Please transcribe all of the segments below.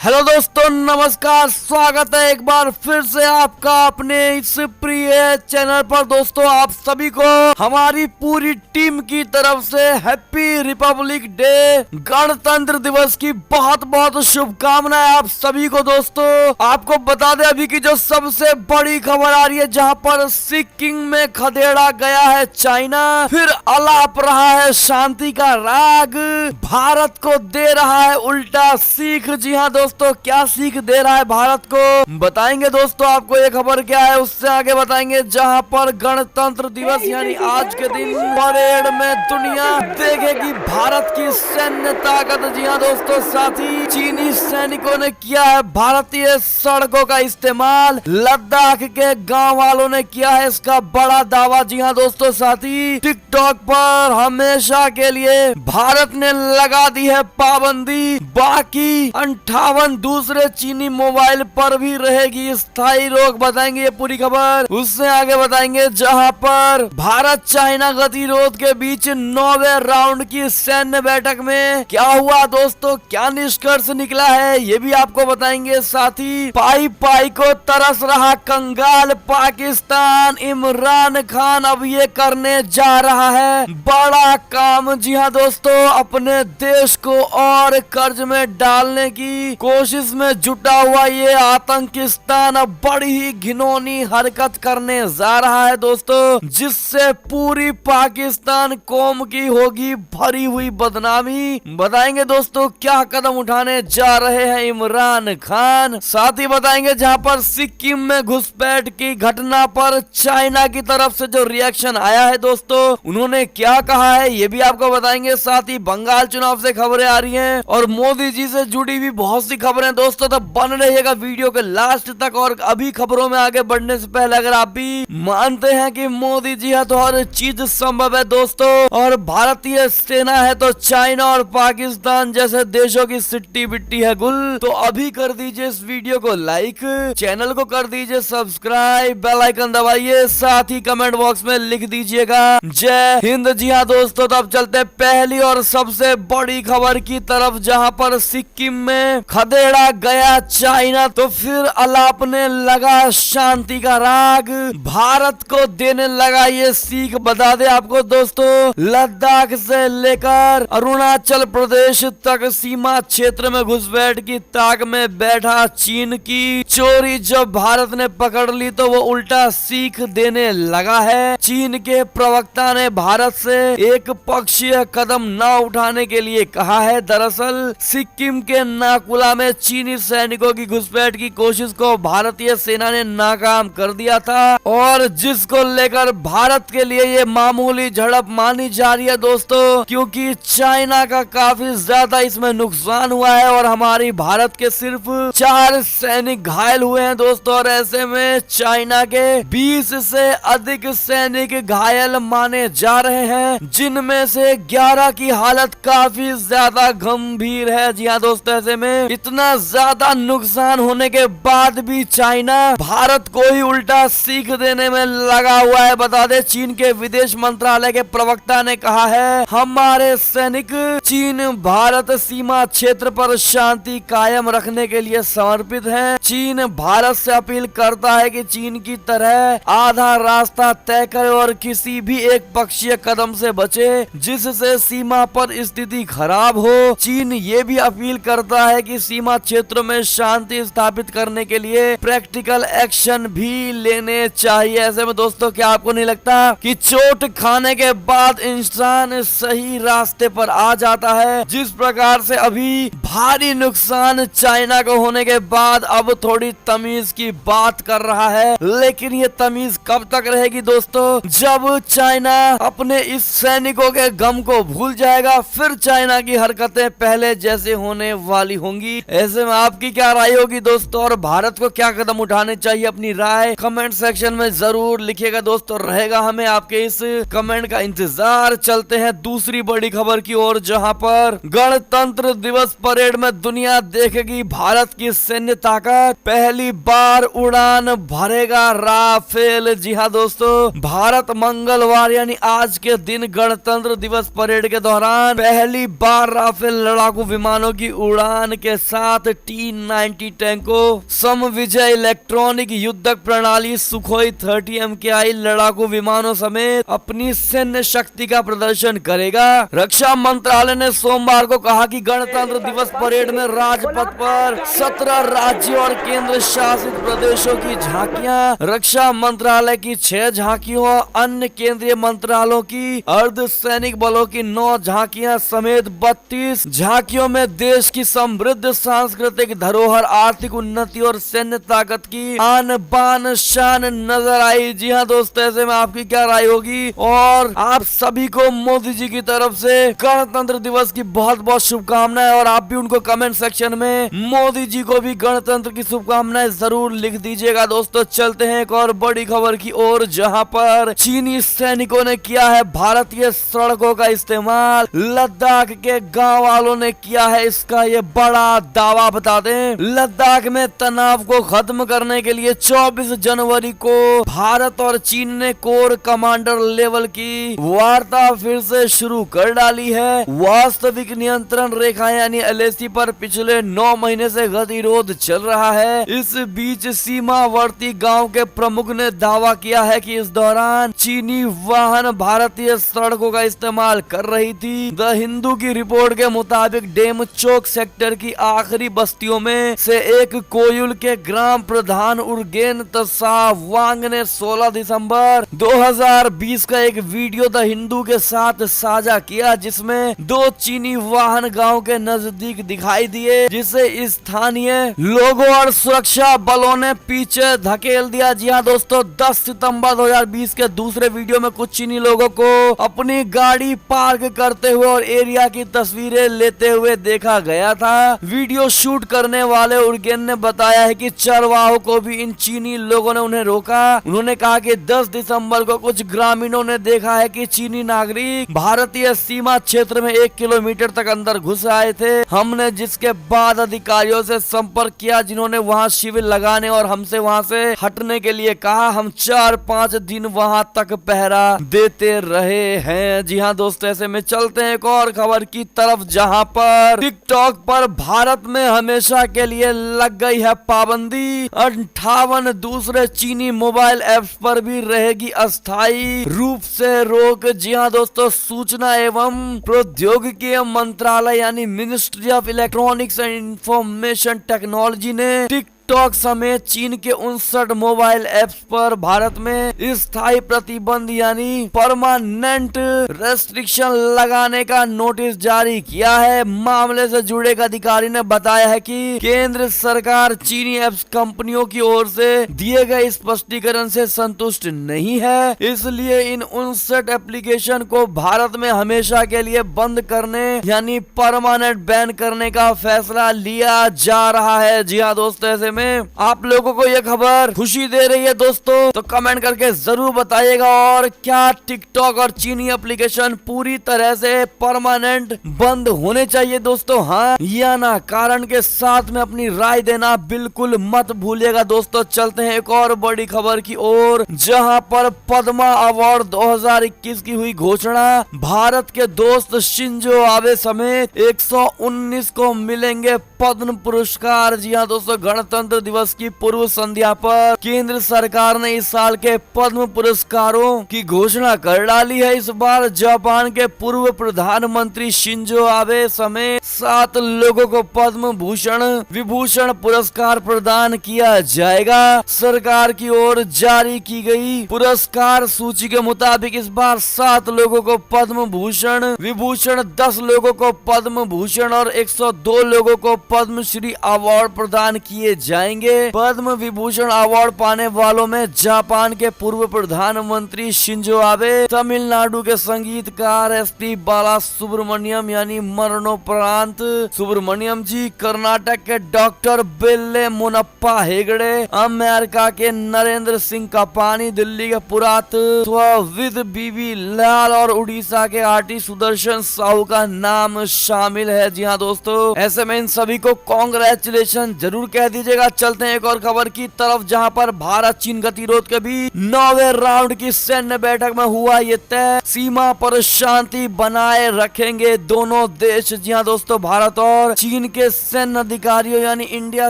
Hello दोस्तों, नमस्कार। स्वागत है एक बार फिर से आपका अपने इस प्रिय चैनल पर। दोस्तों, आप सभी को हमारी पूरी टीम की तरफ से हैप्पी रिपब्लिक डे, गणतंत्र दिवस की बहुत बहुत शुभकामनाएं आप सभी को। दोस्तों, आपको बता दें अभी की जो सबसे बड़ी खबर आ रही है, जहां पर सिक्किम में खदेड़ा गया है चाइना, फिर अलाप रहा है शांति का राग, भारत को दे रहा है उल्टा सीख। जी हाँ दोस्तों, क्या सीख दे रहा है भारत को बताएंगे। दोस्तों, आपको ये खबर क्या है उससे आगे बताएंगे। जहां पर गणतंत्र दिवस यानी आज के दिन परेड में दुनिया देखेगी भारत की सैन्य ताकत। जी हाँ दोस्तों, साथ ही चीनी सैनिकों ने किया है भारतीय सड़कों का इस्तेमाल, लद्दाख के गांव वालों ने किया है इसका बड़ा दावा। जी हाँ दोस्तों, साथ ही टिकटॉक पर हमेशा के लिए भारत ने लगा दी है पाबंदी, बाकी 58 दूसरे चीनी मोबाइल पर भी रहेगी स्थायी रोक। बताएंगे ये पूरी खबर। उससे आगे बताएंगे जहां पर भारत चाइना गतिरोध के बीच 9वें राउंड की सैन्य बैठक में क्या हुआ दोस्तों, क्या निष्कर्ष निकला है, ये भी आपको बताएंगे। साथ ही पाई पाई को तरस रहा कंगाल पाकिस्तान, इमरान खान अब ये करने जा रहा है बड़ा काम। जी हाँ दोस्तों, अपने देश को और कर्ज में डालने की कोशिश में जुटा हुआ ये आतंकिस्तान अब बड़ी ही घिनौनी हरकत करने जा रहा है दोस्तों, जिससे पूरी पाकिस्तान कौम की होगी भरी हुई बदनामी। बताएंगे दोस्तों क्या कदम उठाने जा रहे हैं इमरान खान। साथ ही बताएंगे जहां पर सिक्किम में घुसपैठ की घटना पर चाइना की तरफ से जो रिएक्शन आया है दोस्तों, उन्होंने क्या कहा है ये भी आपको बताएंगे। साथ ही बंगाल चुनाव से खबरें आ रही हैं और मोदी जी से जुड़ी भी बहुत सी खबरें दोस्तों, तो बन रहिएगा वीडियो के लास्ट तक। और अभी खबरों में आगे बढ़ने से पहले अगर आप भी मानते हैं कि मोदी जी है तो हर चीज संभव है दोस्तों, और भारतीय सेना है तो चाइना और पाकिस्तान जैसे देशों की सिट्टी बिट्टी है गुल, तो अभी कर दीजिए इस वीडियो को लाइक, चैनल को कर दीजिए सब्सक्राइब, बेल आइकन दबाइए, साथ ही कमेंट बॉक्स में लिख दीजिएगा जय हिंद। जी हाँ दोस्तों, तो अब चलते हैं पहली और सबसे बड़ी खबर की तरफ, जहां पर सिक्किम में खदेड़ा गया चाइना तो फिर अलापने लगा शांति का राग, भारत को देने लगा ये सीख। बता दे आपको दोस्तों, लद्दाख से लेकर अरुणाचल प्रदेश तक सीमा क्षेत्र में घुसपैठ की ताक में बैठा चीन की चोरी जब भारत ने पकड़ ली तो वो उल्टा सीख देने लगा है। चीन के प्रवक्ता ने भारत से एक पक्षीय कदम न उठाने के लिए कहा है। दरअसल सिक्किम के नाकुला में चीनी सैनिकों की घुसपैठ की कोशिश को भारतीय सेना ने नाकाम कर दिया था, और जिसको लेकर भारत के लिए ये मामूली झड़प मानी जा रही है दोस्तों, क्योंकि चाइना का काफी ज्यादा इसमें नुकसान हुआ है और हमारी भारत के सिर्फ 4 सैनिक घायल हुए हैं दोस्तों, और ऐसे में चाइना के 20 से अधिक सैनिक घायल माने जा रहे हैं, जिनमें से 11 की हालत काफी ज्यादा गंभीर है। जी हाँ दोस्तों, ऐसे में इतना ज्यादा नुकसान होने के बाद भी चाइना भारत को ही उल्टा सीख देने में लगा हुआ है। बता दे, चीन के विदेश मंत्रालय के प्रवक्ता ने कहा है, हमारे सैनिक चीन भारत सीमा क्षेत्र पर शांति कायम रखने के लिए समर्पित हैं। चीन भारत से अपील करता है कि चीन की तरह आधा रास्ता तय करे और किसी भी एक पक्षीय कदम से बचे जिससे सीमा पर स्थिति खराब हो। चीन ये भी अपील करता है कि सीमा क्षेत्रों में शांति स्थापित करने के लिए प्रैक्टिकल एक्शन भी लेने चाहिए। ऐसे में दोस्तों, क्या आपको नहीं लगता कि चोट खाने के बाद इंसान सही रास्ते पर आ जाता है? जिस प्रकार से अभी भारी नुकसान चाइना को होने के बाद अब थोड़ी तमीज की बात कर रहा है, लेकिन ये तमीज कब तक रहेगी दोस्तों? जब चाइना अपने इस सैनिकों के गम को भूल जाएगा, फिर चाइना की हरकतें पहले जैसे होने वाली होंगी। ऐसे में आपकी क्या राय होगी दोस्तों, और भारत को क्या कदम उठाने चाहिए? अपनी राय कमेंट सेक्शन में जरूर लिखिएगा दोस्तों, रहेगा हमें आपके इस कमेंट का इंतजार। चलते हैं दूसरी बड़ी खबर की ओर, जहां पर गणतंत्र दिवस परेड में दुनिया देखेगी भारत की सैन्य ताकत, पहली बार उड़ान भरेगा राफेल। जी हाँ दोस्तों, भारत मंगलवार यानी आज के दिन गणतंत्र दिवस परेड के दौरान पहली बार राफेल लड़ाकू विमानों की उड़ान के 7 T-90 टैंकों, सम विजय इलेक्ट्रॉनिक युद्धक प्रणाली, सुखोई 30 MKI लड़ाकू विमानों समेत अपनी सैन्य शक्ति का प्रदर्शन करेगा। रक्षा मंत्रालय ने सोमवार को कहा कि गणतंत्र दिवस परेड में राजपथ पर 17 राज्यों और केंद्र शासित प्रदेशों की झांकियां, रक्षा मंत्रालय की 6 झांकियों, अन्य केंद्रीय मंत्रालयों की अर्ध सैनिक बलों की 9 झांकियां समेत 32 झांकियों में देश की समृद्ध सांस्कृतिक धरोहर, आर्थिक उन्नति और सैन्य ताकत की आन बान शान नजर आई। जी हाँ दोस्तों, ऐसे में आपकी क्या राय होगी? और आप सभी को मोदी जी की तरफ से गणतंत्र दिवस की बहुत बहुत शुभकामनाएं, और आप भी उनको कमेंट सेक्शन में मोदी जी को भी गणतंत्र की शुभकामनाएं जरूर लिख दीजिएगा। दोस्तों चलते हैं एक और बड़ी खबर की ओर, जहां पर चीनी सैनिकों ने किया है भारतीय सड़कों का इस्तेमाल, लद्दाख के गांव वालों ने किया है इसका ये बड़ा दावा। बता दें, लद्दाख में तनाव को खत्म करने के लिए 24 जनवरी को भारत और चीन ने कोर कमांडर लेवल की वार्ता फिर से शुरू कर डाली है। वास्तविक नियंत्रण रेखा यानी LAC पर पिछले 9 महीने से गतिरोध चल रहा है। इस बीच सीमावर्ती गांव के प्रमुख ने दावा किया है कि इस दौरान चीनी वाहन भारतीय सड़कों का इस्तेमाल कर रही थी। द हिंदू की रिपोर्ट के मुताबिक डेमचोक सेक्टर की आखिरी बस्तियों में से एक कोयुल के ग्राम प्रधान उर्गेन तसा वांग ने 16 दिसंबर 2020 का एक वीडियो द हिंदू के साथ साझा किया, जिसमें 2 चीनी वाहन गांव के नजदीक दिखाई दिए, जिसे स्थानीय लोगों और सुरक्षा बलों ने पीछे धकेल दिया। जी हाँ दोस्तों, 10 सितंबर 2020 के दूसरे वीडियो में कुछ चीनी लोगों को अपनी गाड़ी पार्क करते हुए और एरिया की तस्वीरें लेते हुए देखा गया था। वीडियो शूट करने वाले उर्गेन ने बताया है कि चरवाहों को भी इन चीनी लोगों ने उन्हें रोका। उन्होंने कहा कि 10 दिसंबर को कुछ ग्रामीणों ने देखा है कि चीनी नागरिक भारतीय सीमा क्षेत्र में 1 किलोमीटर तक अंदर घुस आए थे। हमने जिसके बाद अधिकारियों से संपर्क किया, जिन्होंने वहां शिविर लगाने और हमसे वहां से हटने के लिए कहा। हम 4-5 दिन वहां तक पहरा देते रहे हैं। जी हाँ दोस्तों, ऐसे में चलते हैं एक और खबर की तरफ, जहां पर टिकटॉक पर भारत में हमेशा के लिए लग गई है पाबंदी। 58 दूसरे चीनी मोबाइल ऐप्स पर भी रहेगी अस्थायी रूप से रोक। जी हाँ दोस्तों, सूचना एवं प्रौद्योगिकी मंत्रालय यानी ministry of electronics and information technology ने टिकटॉक समेत चीन के 59 मोबाइल ऐप्स पर भारत में स्थायी प्रतिबंध यानी परमानेंट रेस्ट्रिक्शन लगाने का नोटिस जारी किया है। मामले से जुड़े एक अधिकारी ने बताया है कि केंद्र सरकार चीनी ऐप्स कंपनियों की ओर से दिए गए स्पष्टीकरण से संतुष्ट नहीं है, इसलिए इन 59 एप्लीकेशन को भारत में हमेशा के लिए बंद करने यानी परमानेंट बैन करने का फैसला लिया जा रहा है। जी हाँ दोस्तों, ऐसे में आप लोगों को यह खबर खुशी दे रही है दोस्तों, तो कमेंट करके जरूर बताइएगा। और क्या टिकटॉक और चीनी एप्लीकेशन पूरी तरह से परमानेंट बंद होने चाहिए दोस्तों, हाँ या ना? कारण के साथ में अपनी राय देना बिल्कुल मत भूलिएगा दोस्तों। चलते हैं एक और बड़ी खबर की ओर, जहां पर पद्मा अवार्ड 2021 की हुई घोषणा। भारत के दोस्त शिंजो आबे समेत 119 को मिलेंगे पद्म पुरस्कार। जी हाँ दोस्तों, गणतंत्र दिवस की पूर्व संध्या पर केंद्र सरकार ने इस साल के पद्म पुरस्कारों की घोषणा कर डाली है। इस बार जापान के पूर्व प्रधानमंत्री शिंजो आबे समेत 7 लोगों को पद्म भूषण विभूषण पुरस्कार प्रदान किया जाएगा। सरकार की ओर जारी की गई पुरस्कार सूची के मुताबिक इस बार 7 लोगों को पद्म भूषण विभूषण, 10 लोगों को पद्म भूषण और 102 लोगों को पद्मश्री अवार्ड प्रदान किए जाएंगे। पद्म विभूषण अवार्ड पाने वालों में जापान के पूर्व प्रधानमंत्री शिंजो आबे, तमिलनाडु के संगीतकार SP बाला सुब्रमण्यम यानी मरणोपरांत सुब्रमण्यम जी, कर्नाटक के डॉक्टर बेल्ले मुनप्पा हेगड़े, अमेरिका के नरेंद्र सिंह कापानी, दिल्ली के पुरातत्वविद बीबी लाल और उड़ीसा के आर्टिस्ट सुदर्शन साहू का नाम शामिल है। जी हाँ दोस्तों, ऐसे में इन सभी को कांग्रेचुलेशन जरूर कह दीजिएगा भूलिएगा। चलते हैं एक और खबर की तरफ, जहां पर भारत चीन गतिरोध के बीच 9वें राउंड की सैन्य बैठक में हुआ ये तय, सीमा पर शांति बनाए रखेंगे दोनों देश। जी हाँ दोस्तों, भारत और चीन के सैन्य अधिकारियों यानी इंडिया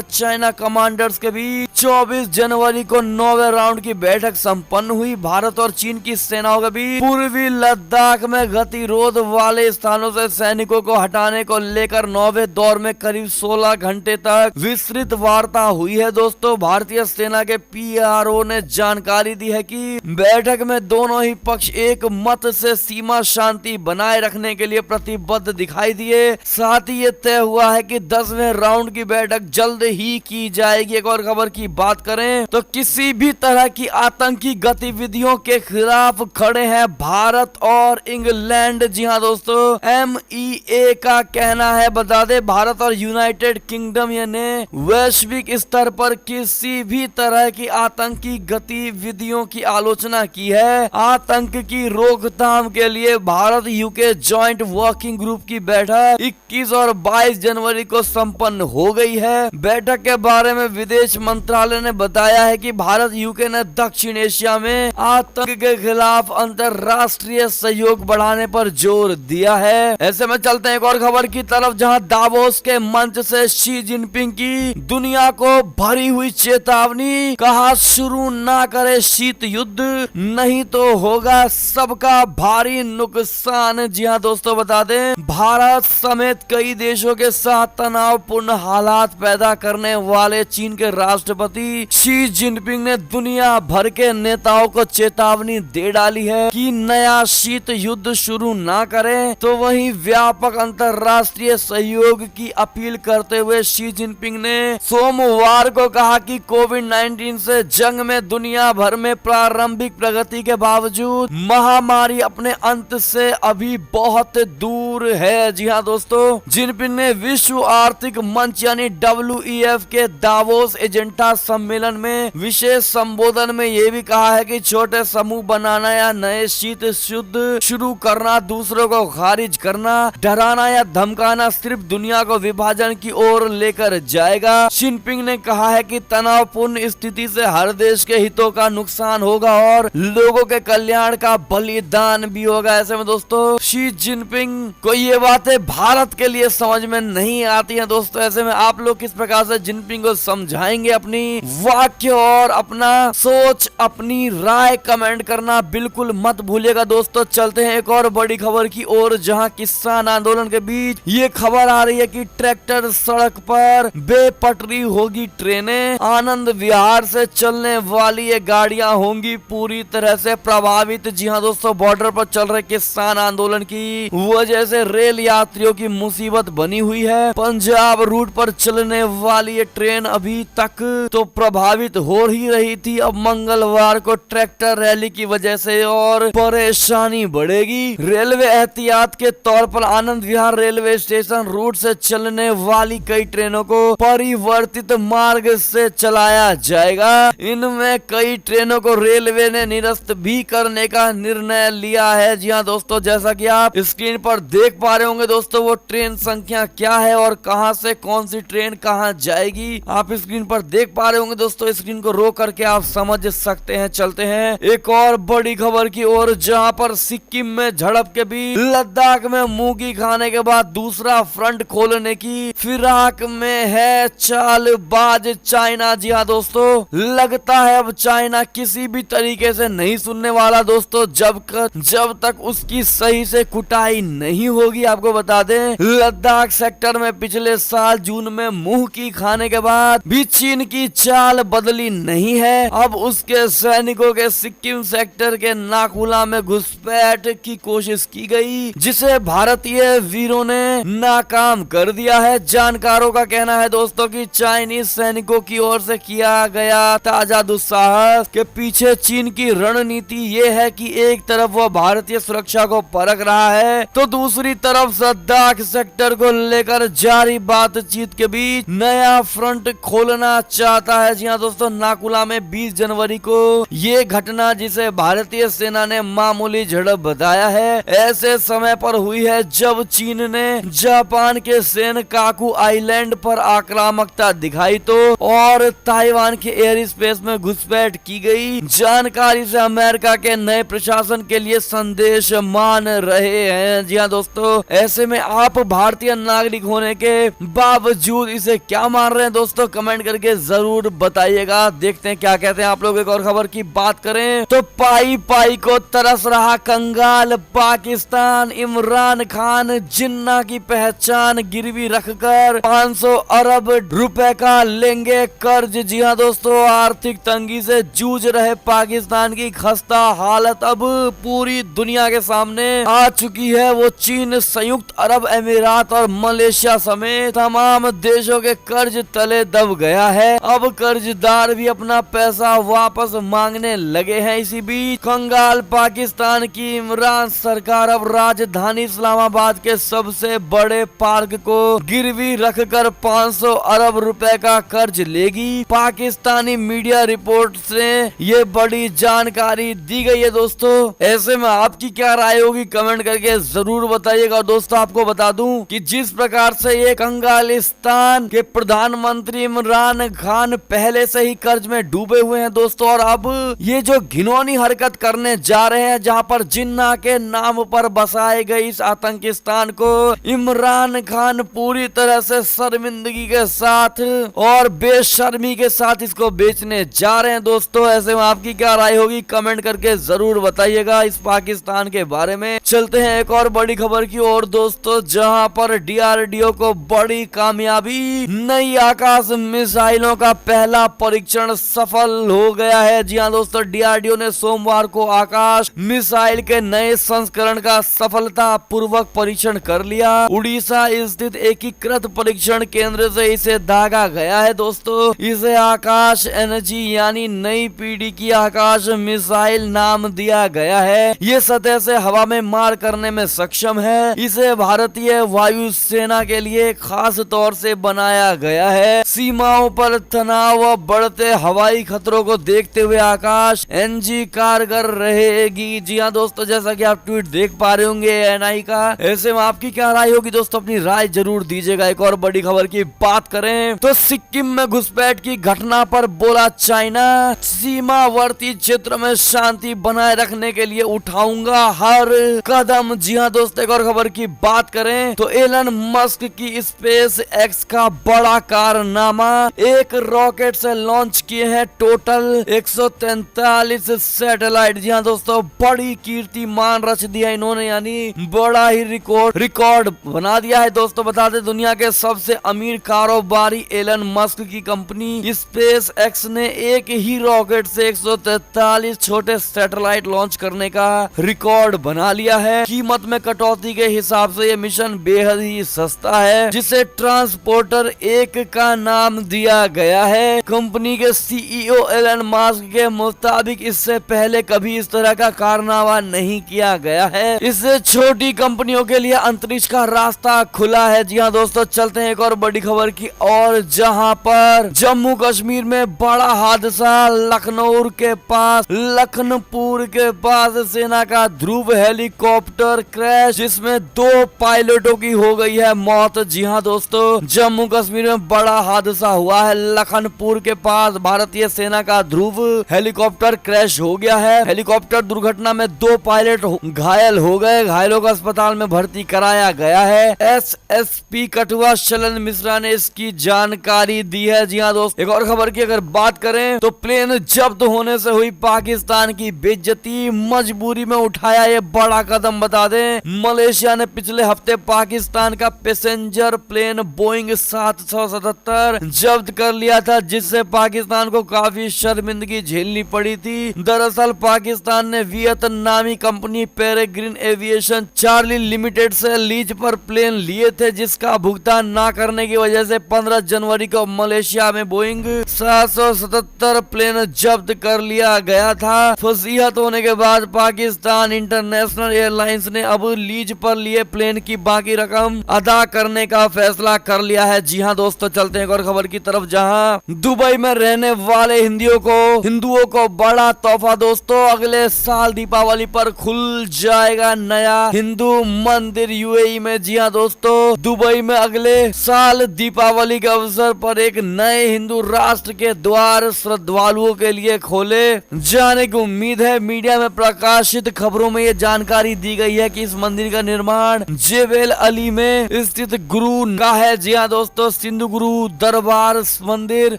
चाइना कमांडर्स के बीच 24 जनवरी को 9वें राउंड की बैठक संपन्न हुई। भारत और चीन की सेनाओं के बीच पूर्वी लद्दाख में गतिरोध वाले स्थानों से सैनिकों को हटाने को लेकर 9वें दौर में करीब 16 घंटे तक विस्तृत वार्ता हुई है। दोस्तों, भारतीय सेना के पीआरओ ने जानकारी दी है कि बैठक में दोनों ही पक्ष एक मत से सीमा शांति बनाए रखने के लिए प्रतिबद्ध दिखाई दिए। साथ ही ये तय हुआ है कि 10वें राउंड की बैठक जल्द ही की जाएगी। एक और खबर की बात करें तो किसी भी तरह की आतंकी गतिविधियों के खिलाफ खड़े हैं भारत और इंग्लैंड। जी हाँ दोस्तों, MEA का कहना है, बता दे, भारत और यूनाइटेड किंगडम ने वैश्विक स्तर पर किसी भी तरह की आतंकी गतिविधियों की आलोचना की है। आतंक की रोकथाम के लिए Bharat UK joint working group की बैठक 21 और 22 जनवरी को संपन्न हो गई है। बैठक के बारे में विदेश मंत्रालय ने बताया है कि भारत यूके ने दक्षिण एशिया में आतंक के खिलाफ अंतरराष्ट्रीय सहयोग बढ़ाने पर जोर दिया है। ऐसे में चलते हैं एक और खबर की तरफ, जहां दावोस के मंच से शी जिनपिंग की दुनिया को भरी हुई चेतावनी, कहा शुरू ना करे शीत युद्ध, नहीं तो होगा सबका भारी नुकसान। जी हाँ दोस्तों, बता दें, भारत समेत कई देशों के साथ तनावपूर्ण हालात पैदा करने वाले चीन के राष्ट्रपति शी जिनपिंग ने दुनिया भर के नेताओं को चेतावनी दे डाली है कि नया शीत युद्ध शुरू ना करें। तो वहीं व्यापक अंतर्राष्ट्रीय सहयोग की अपील करते हुए शी जिनपिंग ने सोमवार को कहा कि कोविड-19 से जंग में दुनिया भर में प्रारंभिक प्रगति के बावजूद महामारी अपने अंत से अभी बहुत दूर है। जी हाँ दोस्तों, जिनपिंग ने विश्व आर्थिक मंच यानी WEF के दावोस एजेंडा सम्मेलन में विशेष संबोधन में ये भी कहा है कि छोटे समूह बनाना या नए शीत युद्ध शुरू करना, दूसरों को खारिज करना, डराना या धमकाना सिर्फ दुनिया को विभाजन की ओर लेकर जाएगा। जिनपिंग ने कहा है कि तनावपूर्ण स्थिति से हर देश के हितों का नुकसान होगा और लोगों के कल्याण का बलिदान भी होगा। ऐसे में दोस्तों, शी जिनपिंग को ये बातें भारत के लिए समझ में नहीं आती हैं। दोस्तों, ऐसे में आप लोग किस प्रकार से जिनपिंग को समझाएंगे? अपनी वाक्य और अपना सोच, अपनी राय कमेंट करना बिल्कुल मत भूलिएगा। दोस्तों, चलते हैं एक और बड़ी खबर की ओर, जहां किसान आंदोलन के बीच ये खबर आ रही है कि ट्रैक्टर सड़क पर, बेपटरी होगी ट्रेनें, आनंद विहार से चलने वाली ये गाड़ियां होंगी पूरी तरह से प्रभावित। जी हाँ दोस्तों, बॉर्डर पर चल रहे किसान आंदोलन की वजह से रेल यात्रियों की मुसीबत बनी हुई है। पंजाब रूट पर चलने वाली ये ट्रेन अभी तक तो प्रभावित हो ही रही थी, अब मंगलवार को ट्रैक्टर रैली की वजह से और परेशानी बढ़ेगी। रेलवे एहतियात के तौर पर Anand Vihar railway station root से चलने वाली कई ट्रेनों को परिवर्तित मार्ग से चलाया जाएगा। इनमें कई ट्रेनों को रेलवे ने निरस्त भी करने का निर्णय लिया है। जी हाँ दोस्तों, जैसा कि आप स्क्रीन पर देख पा रहे होंगे दोस्तों, वो ट्रेन संख्या क्या है और कहां से कौन सी ट्रेन कहां जाएगी, आप स्क्रीन पर देख पा रहे होंगे दोस्तों। स्क्रीन को रोक करके आप समझ सकते हैं। चलते हैं एक और बड़ी खबर की ओर, जहां पर सिक्किम में झड़प के बीच लद्दाख में मूंगी खाने के बाद दूसरा फ्रंट खोलने की फिराक में है चालबाज चाइना। जी हाँ दोस्तों, लगता है अब चाइना किसी भी तरीके से नहीं सुनने वाला दोस्तों, जब तक उसकी सही से कुटाई नहीं होगी। आपको बता दें, लद्दाख सेक्टर में पिछले साल जून में मुंह की खाने के बाद भी चीन की चाल बदली नहीं है। अब उसके सैनिकों के सिक्किम सेक्टर के नाकुला में घुसपैठ की कोशिश की गई, जिसे भारतीय वीरों ने नाकाम कर दिया है। जानकारों का कहना है दोस्तों कि चाइनीज सैनिकों की ओर से किया गया ताजा दुस्साहस के पीछे चीन की रणनीति ये है कि एक तरफ वो भारतीय सुरक्षा को परख रहा है, तो दूसरी तरफ लद्दाख सेक्टर को लेकर जारी बातचीत के बीच नया फ्रंट खोलना चाहता है। जी हाँ दोस्तों, नाकुला में 20 जनवरी को ये घटना, जिसे भारतीय सेना ने मामूली झड़प बताया है, ऐसे समय पर हुई है जब चीन ने जापान के सेनकाकू आइलैंड पर आक्रामकता दिखाई दिखाई तो और ताइवान के एयर स्पेस में घुसपैठ की गई। जानकारी से अमेरिका के नए प्रशासन के लिए संदेश मान रहे हैं। जी हाँ दोस्तों, ऐसे में आप भारतीय नागरिक होने के बावजूद इसे क्या मान रहे हैं दोस्तों, कमेंट करके जरूर बताइएगा। देखते हैं क्या कहते हैं आप लोग। एक और खबर की बात करें तो पाई पाई को तरस रहा कंगाल पाकिस्तान, इमरान खान जिन्ना की पहचान गिरवी रखकर 500 अरब रुपए का लेंगे कर्ज। जी हाँ दोस्तों, आर्थिक तंगी से जूझ रहे पाकिस्तान की खस्ता हालत अब पूरी दुनिया के सामने आ चुकी है। वो चीन, संयुक्त अरब अमीरात और मलेशिया समेत तमाम देशों के कर्ज तले दब गया है। अब कर्जदार भी अपना पैसा वापस मांगने लगे हैं। इसी बीच कंगाल पाकिस्तान की इमरान सरकार अब राजधानी इस्लामाबाद के सबसे बड़े पार्क को गिरवी रखकर 500 अरब रुपए का कर्ज लेगी। पाकिस्तानी मीडिया रिपोर्ट से ये बड़ी जानकारी दी गई है दोस्तों। ऐसे में आपकी क्या राय होगी, कमेंट करके जरूर बताइएगा। दोस्तों आपको बता दूं कि जिस प्रकार से ये कंगालिस्तान के प्रधानमंत्री इमरान खान पहले से ही कर्ज में डूबे हुए हैं दोस्तों, और अब ये जो घिनौनी हरकत करने जा रहे हैं, जहां पर जिन्ना के नाम पर बसाए गए इस आतंकिस्तान को इमरान खान पूरी तरह से शर्मिंदगी के साथ और बेशर्मी के साथ इसको बेचने जा रहे हैं दोस्तों। ऐसे में आपकी क्या राय होगी, कमेंट करके जरूर बताइएगा इस पाकिस्तान के बारे में। चलते हैं एक और बड़ी खबर की ओर दोस्तों, जहां पर डीआरडीओ को बड़ी कामयाबी, नई आकाश मिसाइलों का पहला परीक्षण सफल हो गया है। जी हाँ दोस्तों, डीआरडीओ ने सोमवार को आकाश मिसाइल के नए संस्करण का सफलता पूर्वक परीक्षण कर लिया। उड़ीसा स्थित एकीकृत परीक्षण केंद्र से इसे दागा गया है दोस्तों। इसे आकाश एनर्जी यानी नई पीढ़ी की आकाश मिसाइल नाम दिया गया है। ये सतह से हवा में मार करने में सक्षम है। इसे भारतीय वायुसेना के लिए खास तौर से बनाया गया है। सीमाओं पर तनाव व बढ़ते हवाई खतरों को देखते हुए आकाश एनजी कारगर रहेगी। जी हाँ दोस्तों, जैसा कि आप ट्वीट देख पा रहे होंगे एनआई का। ऐसे में आपकी क्या राय होगी दोस्तों, अपनी राय जरूर दीजिएगा। एक और बड़ी खबर की बात करें तो सिक्किम में घुसपैठ की घटना पर बोला चाइना, सीमावर्ती क्षेत्र में शांति बनाए रखने के लिए उठाऊंगा हर कदम। जी हाँ दोस्तों, एक और खबर की बात करें तो एलन मस्क की स्पेस एक्स का बड़ा कारनामा, एक रॉकेट से लॉन्च किए हैं टोटल 143 सैटेलाइट। जी हाँ दोस्तों, बड़ी कीर्तिमान रच दिया इन्होंने, यानी बड़ा ही रिकॉर्ड बना दिया है दोस्तों। बता दें दुनिया के सबसे अमीर कारोबारी एलन मस्क की कंपनी स्पेस एक्स ने एक ही रॉकेट से 143 छोटे सैटेलाइट लॉन्च करने का रिकॉर्ड बना लिया है। कीमत में कटौती के हिसाब से ये मिशन बेहद ही सस्ता है, जिसे ट्रांसपोर्टर एक का नाम दिया गया है। कंपनी के सीईओ एलन मस्क के मुताबिक इससे पहले कभी इस तरह का कारनामा नहीं किया गया है। इससे छोटी कंपनियों के लिए अंतरिक्ष का रास्ता खुला है। जी हाँ दोस्तों, चलते हैं एक और बड़ी खबर की और, जहां पर जम्मू कश्मीर में बड़ा हादसा, लखनऊ के पास लखनपुर के पास सेना का ध्रुव हेलीकॉप्टर क्रैश, जिसमें 2 पायलटों की हो गई है मौत। जी हाँ दोस्तों, जम्मू कश्मीर में बड़ा हादसा हुआ है। लखनपुर के पास भारतीय सेना का ध्रुव हेलीकॉप्टर क्रैश हो गया है। हेलीकॉप्टर दुर्घटना में 2 पायलट घायल हो गए। घायलों को अस्पताल में भर्ती कराया गया है। एसएसपी कठुआ शलन मिश्रा ने इसकी जानकारी दी है। जी हाँ दोस्त, एक और खबर की अगर बात करें तो प्लेन जब्त होने से हुई पाकिस्तान की बेइज्जती, मजबूरी में उठाया ये बड़ा कदम। बता दें मलेशिया ने पिछले हफ्ते पाकिस्तान का पैसेंजर प्लेन बोइंग 777 जब्त कर लिया था, जिससे पाकिस्तान को काफी शर्मिंदगी झेलनी पड़ी थी। दरअसल पाकिस्तान ने वियतनामी company Peregrine Aviation Charlie Limited से लीज पर प्लेन लिए थे, जिसका भुगतान न करने की वजह से 15 जनवरी को मलेशिया में बोइंग 777 प्लेन जब्त कर लिया गया था। फसीहत होने के बाद पाकिस्तान इंटरनेशनल एयरलाइंस ने अब लीज पर लिए प्लेन की बाकी रकम अदा करने का फैसला कर लिया है। जी हाँ दोस्तों, चलते हैं एक और खबर की तरफ, जहां दुबई में रहने वाले हिंदुओं को बड़ा तोहफा दोस्तों। अगले साल दीपावली पर खुल जाएगा नया हिंदू मंदिर यूएई में। जी हाँ दोस्तों, दुबई में अगले साल दीपावली के अवसर पर एक नए हिंदू राष्ट्र के द्वार श्रद्धालुओं के लिए खोले जाने की उम्मीद है। मीडिया में प्रकाशित खबरों में ये जानकारी दी गई है कि इस मंदिर का निर्माण जेबेल अली में स्थित गुरु का है। जी हाँ दोस्तों, सिंधु गुरु दरबार मंदिर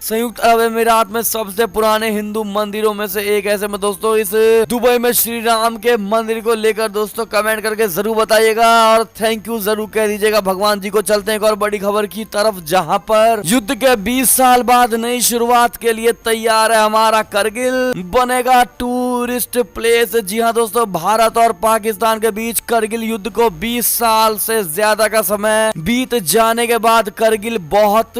संयुक्त अरब अमीरात में सबसे पुराने हिंदू मंदिरों में से एक। ऐसे में दोस्तों इस दुबई में श्री राम के मंदिर को लेकर दोस्तों कमेंट करके जरूर बताइएगा और थैंक यू जरूर कह दीजिएगा भगवान जी को। चलते हैं एक और बड़ी खबर की तरफ, जहां पर युद्ध के 20 साल बाद नई शुरुआत के लिए तैयार है हमारा करगिल, बनेगा टूरिस्ट प्लेस। जी हाँ दोस्तों, भारत और पाकिस्तान के बीच करगिल युद्ध को 20 साल से ज्यादा का समय बीत जाने के बाद करगिल बहुत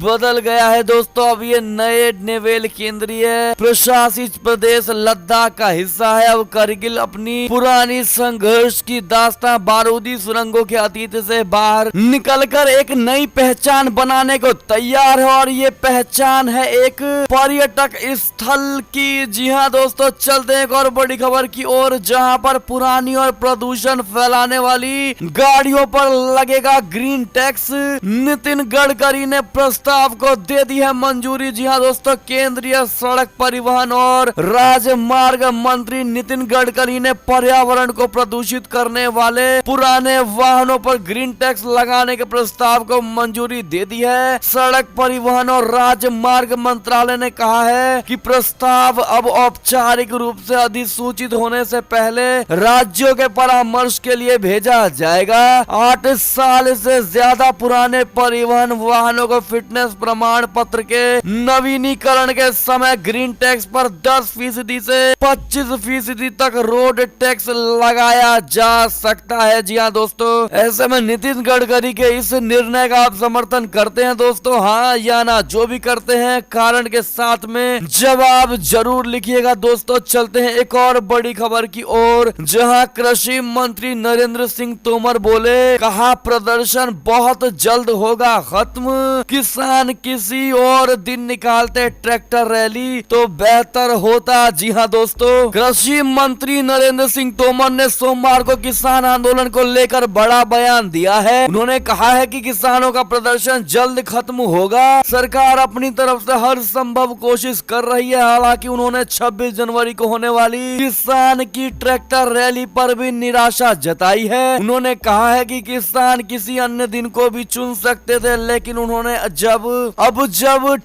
बदल गया है दोस्तों। अब ये नए नेवेल केंद्रीय प्रशासित प्रदेश लद्दाख का हिस्सा है। अब करगिल अपनी पुरानी संघर्ष की दास्तां बारूदी सुरंगों के अतीत से बाहर निकलकर एक नई पहचान बनाने को तैयार है और ये पहचान है एक पर्यटक स्थल की। जी हाँ दोस्तों, चलते हैं एक और बड़ी खबर की ओर, जहां पर पुरानी और प्रदूषण फैलाने वाली गाड़ियों पर लगेगा ग्रीन टैक्स। नितिन गडकरी ने प्रस्ताव को दे दी है मंजूरी। जी हाँ दोस्तों, केंद्रीय सड़क परिवहन और राजमार्ग मंत्री नितिन गडकरी ने पर्यावरण को प्रदूषित करने वाले पुराने वाहनों पर ग्रीन टैक्स लगाने के प्रस्ताव को मंजूरी दे दी है। सड़क परिवहन और राजमार्ग मंत्रालय ने कहा है कि प्रस्ताव अब औपचारिक रूप से अधिसूचित होने से पहले राज्यों के परामर्श के लिए भेजा जाएगा। 8 साल से ज्यादा पुराने परिवहन वाहनों को फिटनेस प्रमाण पत्र के नवीनीकरण के समय ग्रीन टैक्स पर 10% से 25% तक रोड टैक्स लगाया जा सकता है। जी हाँ दोस्तों, ऐसे में नितिन गडकरी के इस निर्णय का आप समर्थन करते हैं दोस्तों, हाँ या ना? जो भी करते हैं कारण के साथ में जवाब जरूर लिखिएगा दोस्तों। चलते हैं एक और बड़ी खबर की ओर, जहां कृषि मंत्री नरेंद्र सिंह तोमर बोले, कहा प्रदर्शन बहुत जल्द होगा खत्म, किसान किसी और दिन निकालते ट्रैक्टर रैली तो बेहतर होता। जी हाँ दोस्तों, कृषि मंत्री नरेंद्र सिंह तोमर ने सोमवार को किसान आंदोलन को लेकर बड़ा बयान दिया है। उन्होंने कहा है कि किसानों का प्रदर्शन जल्द खत्म होगा, सरकार अपनी तरफ से हर संभव कोशिश कर रही है। हालांकि उन्होंने 26 जनवरी को होने वाली किसान की ट्रैक्टर रैली पर भी निराशा जताई है। उन्होंने कहा है कि किसान किसी अन्य दिन को भी चुन सकते थे, लेकिन उन्होंने जब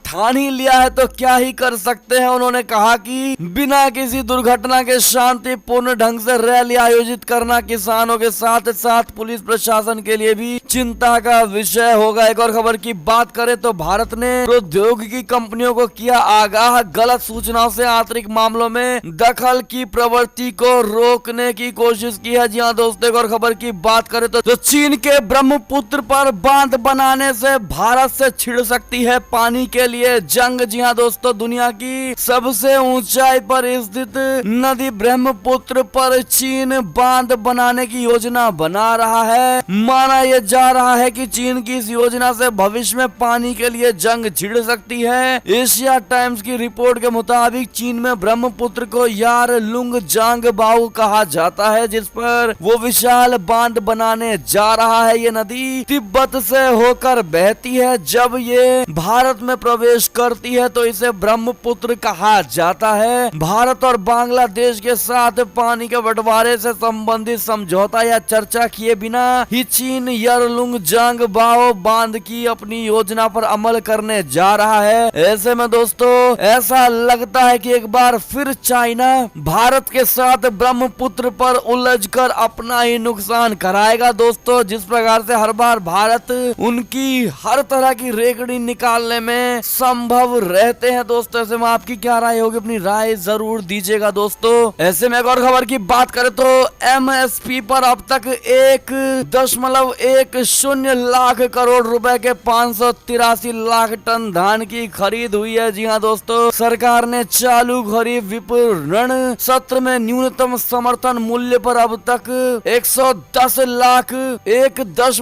ठान ही लिया है तो क्या ही कर सकते हैं। उन्होंने कहा कि बिना किसी दुर्घटना के शांतिपूर्ण ढंग से रैली आयोजित करना किसानों के साथ साथ पुलिस प्रशासन के लिए भी चिंता का विषय होगा। एक और खबर की बात करें तो भारत ने प्रौद्योगिकी कंपनियों को किया आगाह, गलत सूचनाओं से आंतरिक मामलों में दखल की प्रवृत्ति को रोकने की कोशिश की है। जी हाँ दोस्तों, एक और खबर की बात करें तो चीन के ब्रह्मपुत्र पर बांध बनाने से भारत से छिड़ सकती है पानी के लिए जंग। जी हाँ दोस्तों, दुनिया की सबसे ऊंचाई पर स्थित नदी ब्रह्मपुत्र पर चीन बांध बनाने की योजना बना रहा है। माना यह जा रहा है कि चीन की इस योजना से भविष्य में पानी के लिए जंग छिड़ सकती है। एशिया टाइम्स की रिपोर्ट के मुताबिक चीन में ब्रह्मपुत्र को यार लुंग जांग बाऊ कहा जाता है, जिस पर वो विशाल बांध बनाने जा रहा है। ये नदी तिब्बत से होकर बहती है। जब ये भारत में प्रवेश करती है तो इसे ब्रह्मपुत्र कहा जाता है। भारत और बांग्लादेश के साथ पानी के बंटवारे से संबंधित समझौता या चर्चा किए बिना ही चीन यरलुंग जांग बाओ बांध की अपनी योजना पर अमल करने जा रहा है। ऐसे में दोस्तों ऐसा लगता है कि एक बार फिर चाइना भारत के साथ ब्रह्मपुत्र पर उलझकर अपना ही नुकसान कराएगा दोस्तों। जिस प्रकार से हर बार भारत उनकी हर तरह की रेकड़ी निकालने में संभव रहते हैं दोस्तों। ऐसे में आपकी क्या राय होगी, अपनी राय जरूर दीजिएगा दोस्तों। ऐसे में एक और खबर की बात करें तो MSP पर अब तक 1.10 लाख करोड़ रुपए के 583 लाख टन धान की खरीद हुई है। जी हाँ दोस्तों, सरकार ने चालू खरीफ विप ऋण सत्र में न्यूनतम समर्थन मूल्य पर अब तक 110 लाख 1.10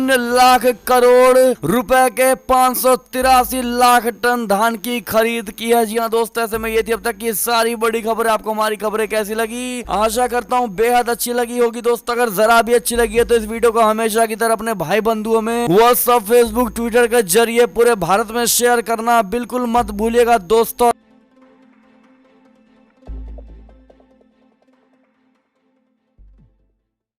लाख करोड़ रुपए के 583 लाख टन धान की खरीद की है। जी हाँ दोस्तों, ऐसे में ये थी अब तक की सारी बड़ी खबरें। आपको हमारी खबरें कैसी लगी? आशा करता हूँ बेहद अच्छी लगी होगी दोस्तों। अगर जरा भी अच्छी लगी है तो इस वीडियो को हमेशा की तरह अपने भाई बंधुओं में व्हाट्सएप, फेसबुक, ट्विटर के जरिए पूरे भारत में शेयर करना बिल्कुल मत भूलिएगा दोस्तों।